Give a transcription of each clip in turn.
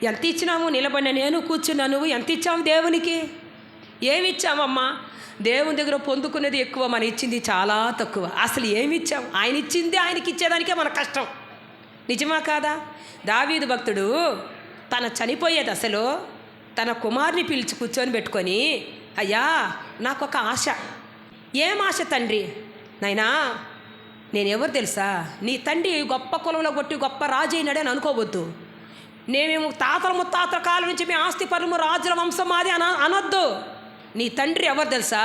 ఎంత ఇచ్చినాము? నిలబడిన నేను, కూర్చున్నా నువ్వు. ఎంత ఇచ్చాము దేవునికి? ఏమి ఇచ్చామమ్మా? దేవుని దగ్గర పొందుకునేది ఎక్కువ, మనం ఇచ్చింది చాలా తక్కువ. అసలు ఏమి ఇచ్చాము? ఆయన ఇచ్చింది ఆయనకి ఇచ్చేదానికే మన కష్టం. నిజమా కాదా? దావీదు భక్తుడు తన చనిపోయే దశలో తన కుమారుని పిలిచి కూర్చొని పెట్టుకొని, అయ్యా నాకు ఒక ఆశ. ఏం ఆశ తండ్రి? నైనా నేనెవరు తెలుసా? నీ తండ్రి గొప్ప కులంలో కొట్టి గొప్ప రాజు అయినాడని అనుకోవద్దు. నేమేమో తాతల ముత్తాతల కాలం నుంచి మేము ఆస్తి పరుము రాజుల వంశం మాది అనొద్దు. నీ తండ్రి ఎవరు తెలుసా?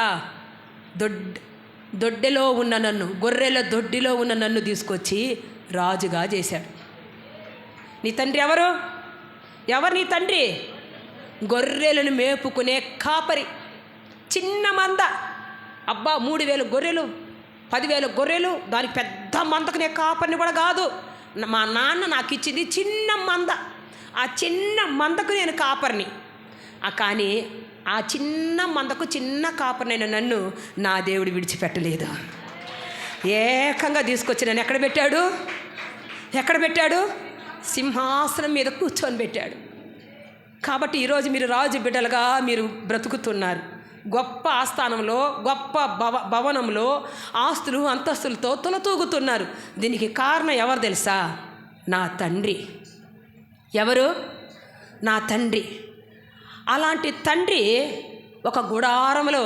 దొడ్డెలో ఉన్న నన్ను, గొర్రెల దొడ్డిలో ఉన్న నన్ను తీసుకొచ్చి రాజుగా చేశాడు. నీ తండ్రి ఎవరు? నీ తండ్రి? గొర్రెలను మేపుకునే కాపరి. చిన్న మంద, అబ్బా 3000 గొర్రెలు, 10,000 గొర్రెలు, దానికి పెద్ద మందకునే కాపరిని కూడా కాదు. మా నాన్న నాకు ఇచ్చింది చిన్న మంద. ఆ చిన్న మందకు నేను కాపరిని. కానీ ఆ చిన్న మందకు చిన్న కాపరినైన నన్ను నా దేవుడు విడిచిపెట్టలేదు. ఏకంగా తీసుకొచ్చి నన్ను ఎక్కడ పెట్టాడు? సింహాసనం మీద కూర్చొని పెట్టాడు. కాబట్టి ఈరోజు మీరు రాజు బిడ్డలుగా మీరు బ్రతుకుతున్నారు. గొప్ప ఆస్థానంలో, గొప్ప భవనంలో ఆస్తులు అంతస్తులతో తులతూగుతున్నారు. దీనికి కారణం ఎవరు తెలుసా? నా తండ్రి. ఎవరు? నా తండ్రి. అలాంటి తండ్రి ఒక గుడారంలో,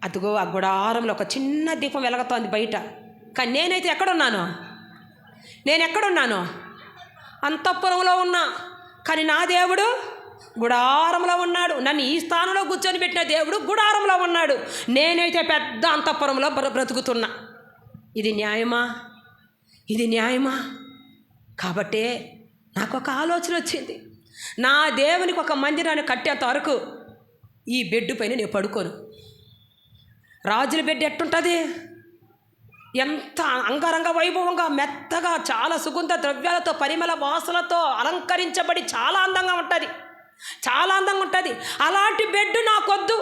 అదిగో ఆ గుడారంలో ఒక చిన్న దీపం వెలుగుతోంది బయట. కానీ నేనైతే ఎక్కడున్నాను? అంతఃపురంలో ఉన్నా. కానీ నా దేవుడు గుడారంలో ఉన్నాడు. నన్ను ఈ స్థానంలో కూర్చొని పెట్టిన దేవుడు గుడారంలో ఉన్నాడు. నేనైతే పెద్ద అంతఃపురంలో బ్రతుకుతున్నా. ఇది న్యాయమా? కాబట్టే నాకు ఒక ఆలోచన వచ్చింది. నా దేవునికి ఒక మందిరాన్ని కట్టేంత వరకు ఈ బెడ్ పైన నేను పడుకోను. రాజుల బెడ్ ఎట్టుంటుంది? ఎంత అంగరంగ వైభవంగా, మెత్తగా, చాలా సుగంధ ద్రవ్యాలతో, పరిమళ వాసనలతో అలంకరించబడి చాలా అందంగా ఉంటుంది. అలాంటి బెడ్ నాకొద్దు,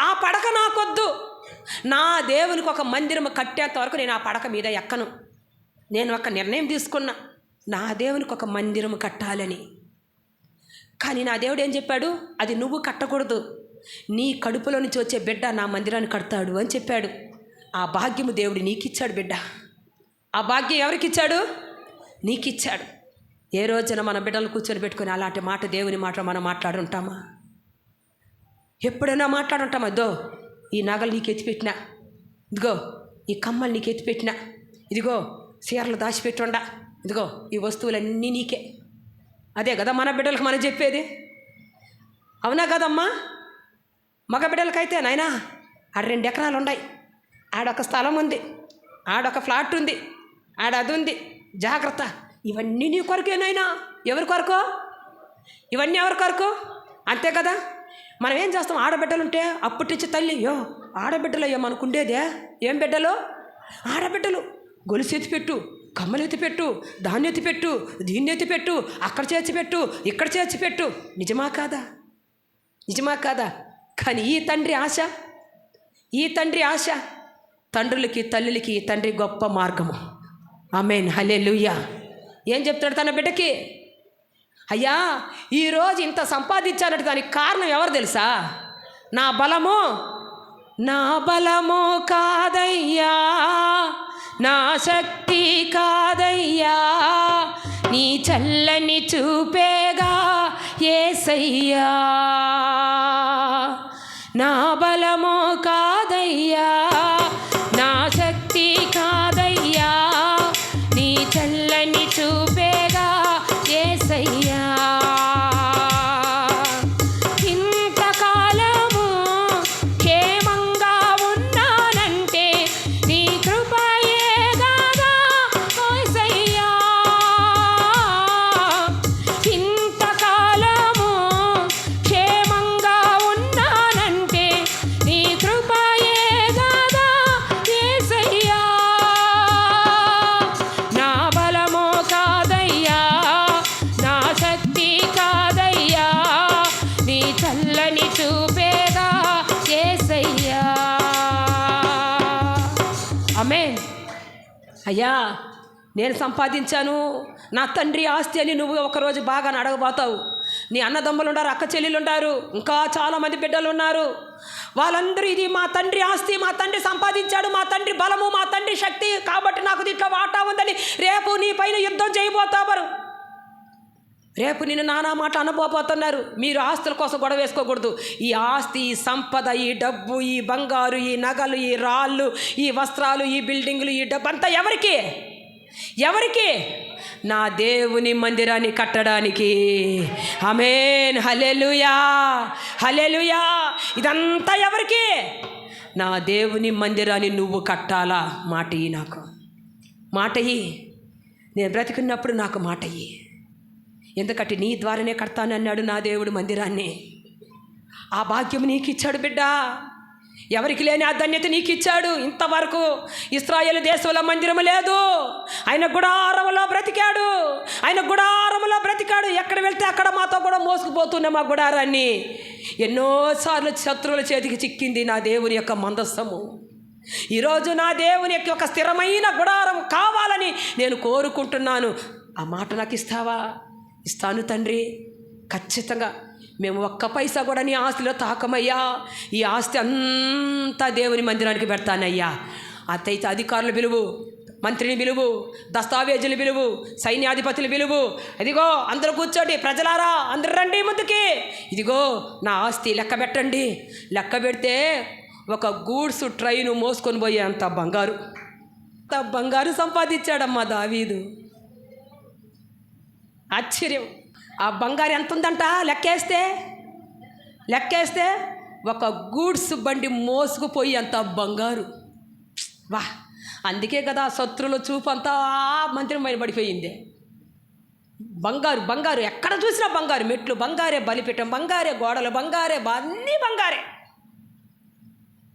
ఆ పడక నాకొద్దు. నా దేవునికి ఒక మందిరం కట్టేంత వరకు నేను ఆ పడక మీద ఎక్కను. నేను ఒక నిర్ణయం తీసుకున్నా, నా దేవునికి ఒక మందిరం కట్టాలని. కానీ నా దేవుడు ఏం చెప్పాడు? అది నువ్వు కట్టకూడదు, నీ కడుపులో నుంచి వచ్చే బిడ్డ నా మందిరాన్ని కడతాడు అని చెప్పాడు. ఆ భాగ్యము దేవుడు నీకిచ్చాడు బిడ్డ. ఆ భాగ్యం ఎవరికిచ్చాడు? నీకిచ్చాడు. ఏ రోజున మన బిడ్డలు కూర్చొని పెట్టుకొని అలాంటి మాట, దేవుని మాట మనం మాట్లాడుంటామా? ఎప్పుడైనా మాట్లాడుంటామా? ఇదో ఈ నగలు నీకు ఎత్తిపెట్టినా, ఇదిగో ఈ కమ్మలు నీకు ఎత్తిపెట్టినా, ఇదిగో చీరలు దాచిపెట్టుండా, ఇదిగో ఈ వస్తువులన్నీ నీకే. అదే కదా మన బిడ్డలకు మనం చెప్పేది. అవునా కదమ్మా? మగ బిడ్డలకైతే నాయనా ఆడ 2 ఎకరాలు ఉన్నాయి, ఆడొక స్థలం ఉంది, ఆడొక ఫ్లాట్ ఉంది, అది ఉంది, జాగ్రత్త. ఇవన్నీ నీ కొరకేనైనా. ఎవరి కొరకు? ఇవన్నీ ఎవరి కొరకు? అంతే కదా. మనం ఏం చేస్తాం? ఆడబిడ్డలుంటే అప్పటించి తల్లి, ఆడబిడ్డలయ్యో మనకుండేదే. ఏం బిడ్డలు? ఆడబిడ్డలు. గొలుసు ఎత్తిపెట్టు, కమ్మలు ఎత్తిపెట్టు, దాన్ని ఎత్తిపెట్టు, దీన్ని ఎత్తిపెట్టు, అక్కడ చేర్చిపెట్టు, ఇక్కడ చేర్చిపెట్టు. నిజమా కాదా? కానీ ఈ తండ్రి ఆశ తండ్రులకి, తల్లులకి ఈ తండ్రి గొప్ప మార్గము. ఆమేన్, హల్లెలూయా. ఏం చెప్తాడు తన బిడ్డకి? అయ్యా ఈరోజు ఇంత సంపాదించానంటే దానికి కారణం ఎవరు తెలుసా? నా బలము కాదయ్యా, నా శక్తి కాదయ్యా, నీ చల్లని చూపేగా యేసయ్యా. నా బలము కాదయ్యా, నా శక్తి కాదయ్యా, నీ చల్లని చూపేగా యేసయ్యా. ఇంతకాలము క్షేమంగా ఉన్నానంటే నీ కృపయే గాదా యేసయ్యా. ఇంతకాలము క్షేమంగా ఉన్నానంటే నీ కృపయే గాదా యేసయ్యా. నా బలము కాదయ్యా, నా శక్తి కాదయ్యా, నీ చల్లని చూపేగా యేసయ్యా. ఆమేన్. అయ్యా నేను సంపాదించాను, నా తండ్రి ఆస్తి అని నువ్వు ఒకరోజు బాగా అడగబోతావు. నీ అన్నదమ్ములు ఉన్నారు, అక్క చెల్లెలు ఉన్నారు, ఇంకా చాలామంది బిడ్డలు ఉన్నారు. వాళ్ళందరూ ఇది మా తండ్రి ఆస్తి, మా తండ్రి సంపాదించాడు, మా తండ్రి బలము, మా తండ్రి శక్తి, కాబట్టి నాకు దీంట్లో వాటా ఉందని రేపు నీ పైన యుద్ధం చేయబోతారు. రేపు నిన్ను నానా మాట అనబోతున్నారు. మీరు ఆస్తుల కోసం గొడవ వేసుకోకూడదు. ఈ ఆస్తి, ఈ సంపద, ఈ డబ్బు, ఈ బంగారు, ఈ నగలు, ఈ రాళ్ళు, ఈ వస్త్రాలు, ఈ బిల్డింగులు, ఈ డబ్బు అంతా ఎవరికి? నా దేవుని మందిరాన్ని కట్టడానికి. ఆమేన్, హల్లెలూయా, హల్లెలూయా. ఇదంతా ఎవరికి? నా దేవుని మందిరాన్ని నువ్వు కట్టాలా? మాట ఇయ్యి, నాకు మాట ఇయ్యి. నేను బ్రతికున్నప్పుడు నాకు మాట ఇయ్యి. ఎందుకంటే నీ ద్వారానే కడతానన్నాడు నా దేవుడు మందిరాన్ని. ఆ భాగ్యం నీకు ఇచ్చాడు బిడ్డ. ఎవరికి లేని ఆ ధన్యత నీకు ఇచ్చాడు. ఇంతవరకు ఇశ్రాయేలు దేశంలో మందిరము లేదు. ఆయన గుడారములో బ్రతికాడు. ఎక్కడ వెళ్తే అక్కడ మాతో కూడా మోసుకుపోతున్నాం ఆ గుడారాన్ని. ఎన్నోసార్లు శత్రువుల చేతికి చిక్కింది నా దేవుని యొక్క మందస్సము. ఈరోజు నా దేవుని యొక్క ఒక స్థిరమైన గుడారం కావాలని నేను కోరుకుంటున్నాను. ఆ మాట నాకు ఇస్తావా? ఇస్తాను తండ్రి, ఖచ్చితంగా. మేము ఒక్క పైసా కూడా నీ ఆస్తిలో తాకమయ్యా. ఈ ఆస్తి అంతా దేవుని మందిరానికి పెడతానయ్యా. అతైతే అధికారులు పిలువు, మంత్రిని పిలువు, దస్తావేజులు పిలువు, సైన్యాధిపతులు పిలువు. ఇదిగో అందరూ కూర్చోండి, ప్రజలారా అందరూ రండి ముందుకి. ఇదిగో నా ఆస్తి లెక్క పెట్టండి. లెక్క పెడితే ఒక గూడ్స్ ట్రైను మోసుకొని పోయే అంత బంగారు సంపాదించాడమ్మా దావీదు. ఆశ్చర్యం. ఆ బంగారు ఎంత ఉందంట లెక్కేస్తే ఒక గూడ్స్ బండి మోసుకుపోయి అంత బంగారు. వా, అందుకే కదా శత్రువుల చూపు అంతా మందిరం పైన పడిపోయింది. బంగారు ఎక్కడ చూసినా బంగారు. మెట్లు బంగారే, బలిపీఠం బంగారే, గోడలు బంగారే, అన్నీ బంగారే.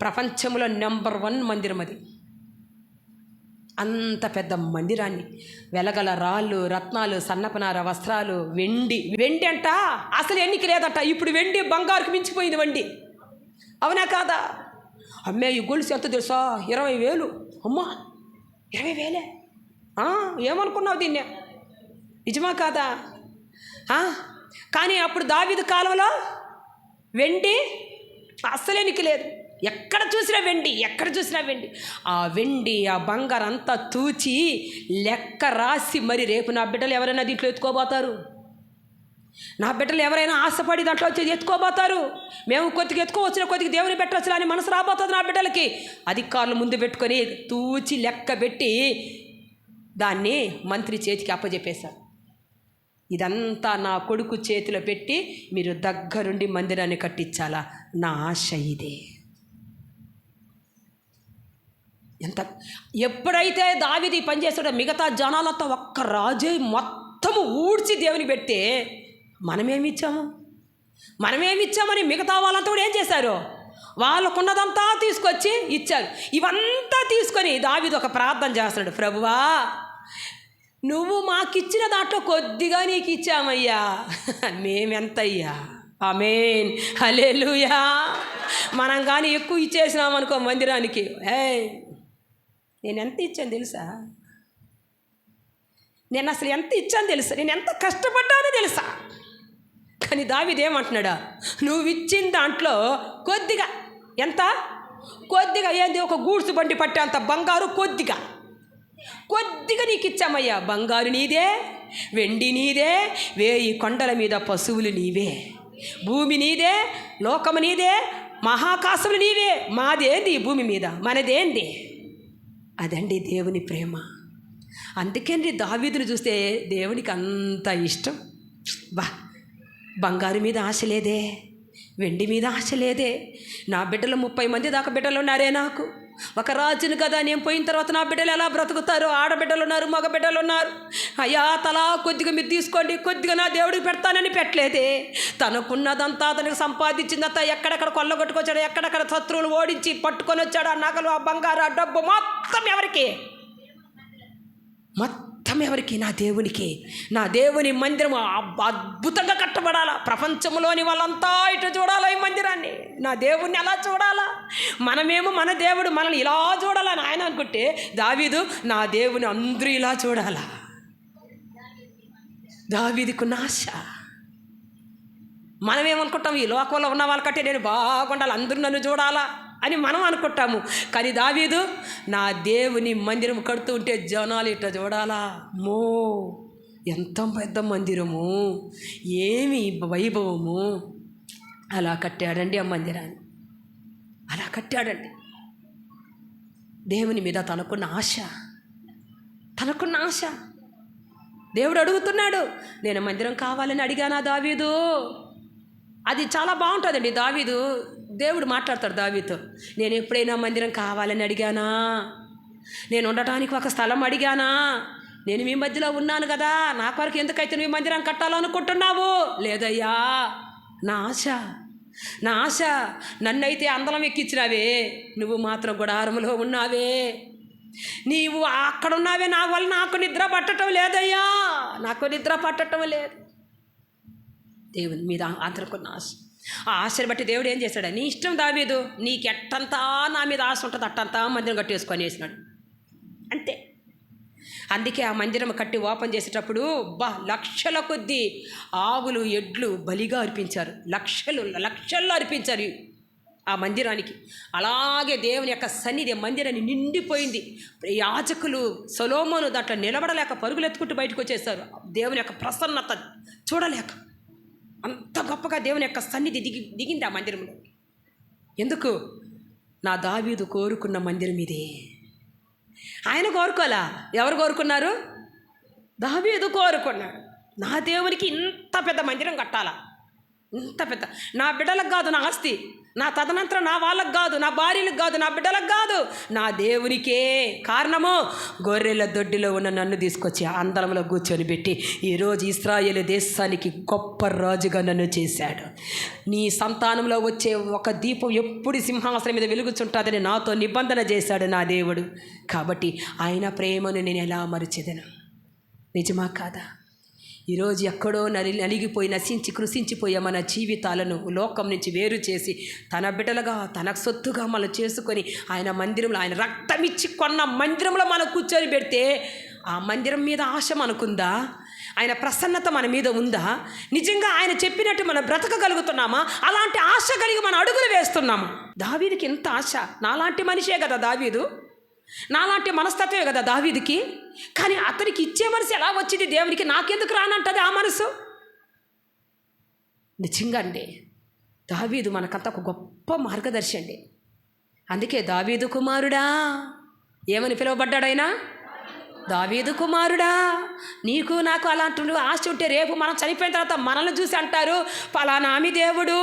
ప్రపంచంలో నెంబర్ 1 మందిరం అది. అంత పెద్ద మందిరాన్ని వెలగల రాళ్ళు, రత్నాలు, సన్నపనార వస్త్రాలు, వెండి అంట అసలు ఎన్నికి లేదట. ఇప్పుడు వెండి బంగారుకి మించిపోయింది వెండి. అవునా కాదా? అమ్మే ఈ గొలుసు ఎంత తెలుసా? 20,000. అమ్మా, 20,000? ఏమనుకున్నావు దీన్నే? నిజమా కాదా? కానీ అప్పుడు దావీదు కాలంలో వెండి అస్సలు ఎన్నికి లేదు. ఎక్కడ చూసినా వెండి. ఆ వెండి, ఆ బంగారు అంతా తూచి లెక్క రాసి మరి రేపు నా బిడ్డలు ఎవరైనా దీంట్లో ఎత్తుకోబోతారు. నా బిడ్డలు ఎవరైనా ఆశపడి దాంట్లో వచ్చి ఎత్తుకోబోతారు. మేము కొద్దిగా ఎత్తుకోవచ్చిన, కొద్దిగా దేవుని పెట్టవచ్చు అని మనసు రాబోతుంది నా బిడ్డలకి. అధికారులు ముందు పెట్టుకొని తూచి లెక్క పెట్టి దాన్ని మంత్రి చేతికి అప్పచెప్పేశారు. ఇదంతా నా కొడుకు చేతిలో పెట్టి మీరు దగ్గరుండి మందిరాన్ని కట్టించాలా, నా ఆశ ఇదే. ఎప్పుడైతే దావీదు పని చేస్తాడో మిగతా జనాలతో ఒక్క రాజే మొత్తము ఊడ్చి దేవుని పెడితే మనమేమిచ్చామని మిగతా వాళ్ళంతా కూడా ఏం చేశారు? వాళ్ళకున్నదంతా తీసుకొచ్చి ఇచ్చారు. ఇవంతా తీసుకొని దావీదు ఒక ప్రార్థన చేస్తున్నాడు. ప్రభువా, నువ్వు మాకిచ్చిన దాంట్లో కొద్దిగా నీకు ఇచ్చామయ్యా, మేమెంతయ్యా? ఆమేన్, హల్లెలూయా. మనం కానీ ఎక్కువ ఇచ్చేసినామనుకో మందిరానికి, నేను ఎంత ఇచ్చాను తెలుసా? నేను అసలు ఎంత ఇచ్చాను తెలుసా? నేను ఎంత కష్టపడ్డానో తెలుసా? కానీ దావీదు ఏమంటున్నాడా? నువ్వు ఇచ్చిన దాంట్లో కొద్దిగా, ఎంత? కొద్దిగా. ఏంది? ఒక గూడ్స్ బండి పట్టే అంత బంగారు కొద్దిగా నీకు ఇచ్చామయ్యా. బంగారు నీదే, వెండి నీదే, 1000 కొండల మీద పశువులు నీవే, భూమి నీదే, లోకము నీదే, మహాకాశములు నీవే. మాదేంది ఈ భూమి మీద? మనదేంది? అదండి దేవుని ప్రేమ. అందుకేంటి దావీదును చూస్తే దేవునికి అంత ఇష్టం. బంగారు మీద ఆశ లేదే, వెండి మీద ఆశ లేదే. నా బిడ్డలు 30 మంది దాకా బిడ్డలు ఉన్నారే నాకు. ఒక రాజును కదా, నేను పోయిన తర్వాత నా బిడ్డలు ఎలా బ్రతుకుతారు? ఆడబిడ్డలు ఉన్నారు, మగ బిడ్డలు ఉన్నారు. అయ్యా, తలా కొద్దిగా మీరు తీసుకోండి, కొద్దిగా నా దేవుడికి పెడతానని పెట్టలేదే. తనకున్నదంతా తనకు సంపాదించిందంతా ఎక్కడెక్కడ కొల్లగొట్టుకొచ్చాడు, ఎక్కడెక్కడ శత్రువులు ఓడించి పట్టుకొని వచ్చాడు. ఆ నగలు, ఆ బంగారు, ఆ డబ్బు మొత్తం ఎవరికి? మొత్తం ఇష్టం ఎవరికి? నా దేవునికి. నా దేవుని మందిరం అద్భుతంగా కట్టబడాలా. ప్రపంచంలోని వాళ్ళంతా ఇటు చూడాలా ఈ మందిరాన్ని. నా దేవుణ్ణి అలా చూడాలా. మనమేమో మన దేవుడు మనల్ని ఇలా చూడాలని ఆయన అనుకుంటే, దావీదు నా దేవుని అందరూ ఇలా చూడాలా. దావీదుకున్న ఆశ. మనమేమనుకుంటాం, ఈ లోకంలో ఉన్న వాళ్ళకంటే నేను బాగుండాలి, అందరూ నన్ను చూడాలా అని మనం అనుకుంటాము. కానీ దావీదు నా దేవుని మందిరం కడుతూ ఉంటే జనాలు ఇట్లా చూడాలా. మో ఎంత పెద్ద మందిరము, ఏమి వైభవము. అలా కట్టాడండి ఆ మందిరాన్ని. అలా కట్టాడండి. దేవుని మీద తనకున్న ఆశ. దేవుడు అడుగుతున్నాడు, నేను మందిరం కావాలని అడిగానా దావీదు? అది చాలా బాగుంటుందండి. దావీదు, దేవుడు మాట్లాడతాడు దావీదుతో, నేను ఎప్పుడైనా మందిరం కావాలని అడిగానా? నేను ఉండటానికి ఒక స్థలం అడిగానా? నేను మీ మధ్యలో ఉన్నాను కదా, నా కొరకు ఎందుకైతే నువ్వు మందిరం కట్టాలనుకుంటున్నావు? లేదయ్యా, నా ఆశ నన్నైతే అందలం ఎక్కించినావే, నువ్వు మాత్రం గుడారంలో ఉన్నావే. నీవు అక్కడ ఉన్నావే, నా వల్ల నాకు నిద్ర పట్టడం లేదయ్యా, నాకు నిద్ర పట్టడం లేదు. దేవుని మీద అందరికున్న ఆశ. ఆ ఆశను బట్టి దేవుడు ఏం చేశాడు? నీ ఇష్టం దావీదు, నీకు ఎట్టంతా నా మీద ఆశ ఉంటుంది అట్టంతా మందిరం కట్టేసుకొని వేసినాడు అంతే. అందుకే ఆ మందిరం కట్టి ఓపెన్ చేసేటప్పుడు లక్షల కొద్దీ ఆవులు ఎడ్లు బలిగా అర్పించారు. లక్షల్లో అర్పించారు ఆ మందిరానికి. అలాగే దేవుని యొక్క సన్నిధి మందిరాన్ని నిండిపోయింది. యాజకులు సొలొమోను దాంట్లో నిలబడలేక పరుగులు ఎత్తుకుంటూ బయటకు వచ్చేసారు, దేవుని యొక్క ప్రసన్నత చూడలేక. అంత గొప్పగా దేవుని యొక్క సన్నిధి దిగింది ఆ మందిరంలో. ఎందుకు? నా దావీదు కోరుకున్న మందిరం ఇదే. ఆయన కోరుకోలా, ఎవరు కోరుకున్నారు? దావీదు కోరుకున్నాడు. నా దేవునికి ఇంత పెద్ద మందిరం కట్టాలా, ఇంత పెద్ద. నా బిడ్డలకు కాదు నా ఆస్తి, నా తదనంతరం నా వాళ్ళకు కాదు, నా భార్యలకు కాదు, నా బిడ్డలకు కాదు, నా దేవునికే. కారణము, గొర్రెల దొడ్డిలో ఉన్న నన్ను తీసుకొచ్చి అందరంలో కూర్చొని పెట్టి ఈరోజు ఇశ్రాయేలు దేశానికి గొప్ప రాజుగా నన్ను చేశాడు. నీ సంతానంలో వచ్చే ఒక దీపం ఎప్పుడు సింహాసనం మీద వెలుగుచుంటుందని నాతో నిబంధన చేశాడు నా దేవుడు. కాబట్టి ఆయన ప్రేమను నేను ఎలా మరిచెదను? నిజమా కాదా? ఈరోజు ఎక్కడో నలిగిపోయి నశించి కృషించిపోయే మన జీవితాలను లోకం నుంచి వేరు చేసి తన బిడ్డలుగా తన సొత్తుగా మనం చేసుకొని ఆయన మందిరంలో, ఆయన రక్తం ఇచ్చి కొన్న మందిరంలో మనం కూర్చొని పెడితే ఆ మందిరం మీద ఆశ మనకుందా? ఆయన ప్రసన్నత మన మీద ఉందా? నిజంగా ఆయన చెప్పినట్టు మనం బ్రతకగలుగుతున్నామా? అలాంటి ఆశ కలిగి మన అడుగులు వేస్తున్నామా? దావీదుకి ఎంత ఆశ. నాలాంటి మనిషే కదా దావీదు, నాలాంటి మనస్తత్వమే కదా దావీదుకి. కానీ అతనికి ఇచ్చే మనసు ఎలా వచ్చింది దేవునికి? నాకెందుకు రానంటది ఆ మనసు. నిజంగా అండి, దావీదు మనకంతా ఒక గొప్ప మార్గదర్శి అండి. అందుకే దావీదు కుమారుడా ఏమని పిలువబడ్డాడైనా? దావీదు కుమారుడా. నీకు నాకు అలాంటి ఆశ ఉంటే రేపు మనం చనిపోయిన తర్వాత మనల్ని చూసి అంటారు, పలానా ఆమె దేవుడు.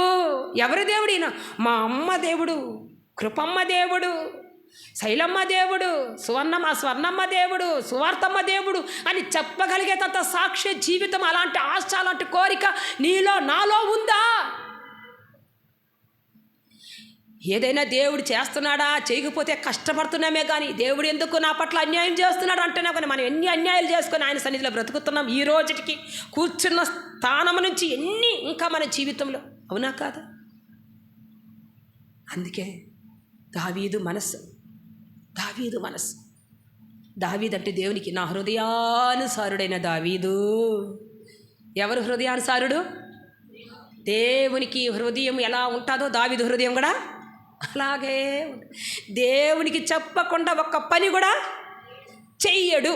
ఎవరి దేవుడు ఈయన? మా అమ్మ దేవుడు, కృపమ్మ దేవుడు, శైలమ్మ దేవుడు, స్వర్ణమ్మ దేవుడు, సువార్తమ్మ దేవుడు అని చెప్పగలిగేంత సాక్ష్య జీవితం, అలాంటి ఆశ, అలాంటి కోరిక నీలో నాలో ఉందా? ఏదైనా దేవుడు చేస్తున్నాడా? చేయకపోతే కష్టపడుతున్నామే కానీ దేవుడు ఎందుకు నా పట్ల అన్యాయం చేస్తున్నాడు అంటేనే కానీ మనం ఎన్ని అన్యాయాలు చేసుకొని ఆయన సన్నిధిలో బ్రతుకుతున్నాం. ఈ రోజుకి కూర్చున్న స్థానం నుంచి ఎన్ని ఇంకా మన జీవితంలో, అవునా కాదా? అందుకే దావీదు మనసు. దావీదు అంటే దేవునికి నా హృదయానుసారుడైన దావీదు. ఎవరు హృదయానుసారుడు? దేవునికి హృదయం ఎలా ఉంటుందో దావీదు హృదయం కూడా అలాగే. దేవునికి చెప్పకుండా ఒక్క పని కూడా చెయ్యడు.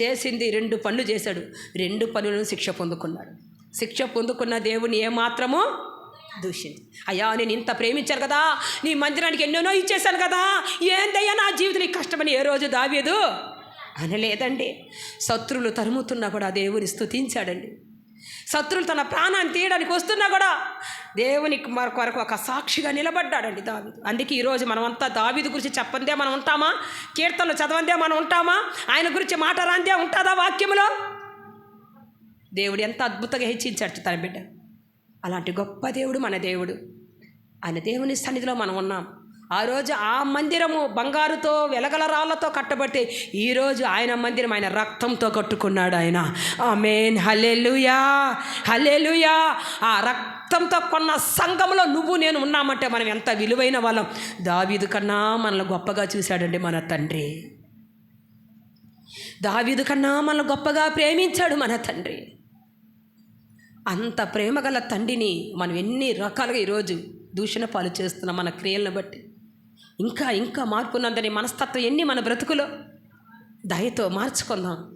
చేసింది 2 పనులు చేశాడు. 2 పనులను శిక్ష పొందుకున్నాడు. శిక్ష పొందుకున్న దేవుని ఏమాత్రమో దూషించి, అయ్యా నేను ఇంత ప్రేమించాను కదా, నీ మందిరానికి ఎన్నెన్నో ఇచ్చేశాను కదా, ఏందయ్యా నా జీవితం నీకు కష్టమని ఏ రోజు దావీదు అనలేదండి. శత్రువులు తరుముతున్నా కూడా దేవుని స్తుతించాడండి. శత్రువులు తన ప్రాణాన్ని తీయడానికి వస్తున్నా కూడా దేవునికి కొరకు ఒక సాక్షిగా నిలబడ్డాడండి దావీదు. అందుకే ఈరోజు మనమంతా దావీదు గురించి చెప్పందే మనం ఉంటామా? కీర్తనలు చదవందే మనం ఉంటామా? ఆయన గురించి మాట రాందే ఉంటుందా వాక్యంలో? దేవుడు ఎంత అద్భుతంగా హెచ్చించాడు తన బిడ్డ. అలాంటి గొప్ప దేవుడు మన దేవుడు. ఆయన దేవుని సన్నిధిలో మనం ఉన్నాం. ఆ రోజు ఆ మందిరము బంగారుతో వెలగల రాళ్ళతో కట్టబట్టి ఈరోజు ఆయన మందిరం ఆయన రక్తంతో కట్టుకున్నాడు ఆయన. ఆమేన్, హల్లెలూయా, హల్లెలూయా. ఆ రక్తంతో కొన్న సంఘంలో నువ్వు నేను ఉన్నామంటే మనం ఎంత విలువైన వాళ్ళం. దావీదు కన్నా మనల్ని గొప్పగా చూశాడండి మన తండ్రి. దావీదు కన్నా మనల్ని గొప్పగా ప్రేమించాడు మన తండ్రి. అంత ప్రేమ గల తండ్రిని మనం ఎన్ని రకాలుగా ఈరోజు దూషణ పాలు చేస్తున్నాం మన క్రియలను బట్టి. ఇంకా మార్పునందని మనస్తత్వం ఎన్ని మన బ్రతుకులో. దయతో మార్చుకుందాం.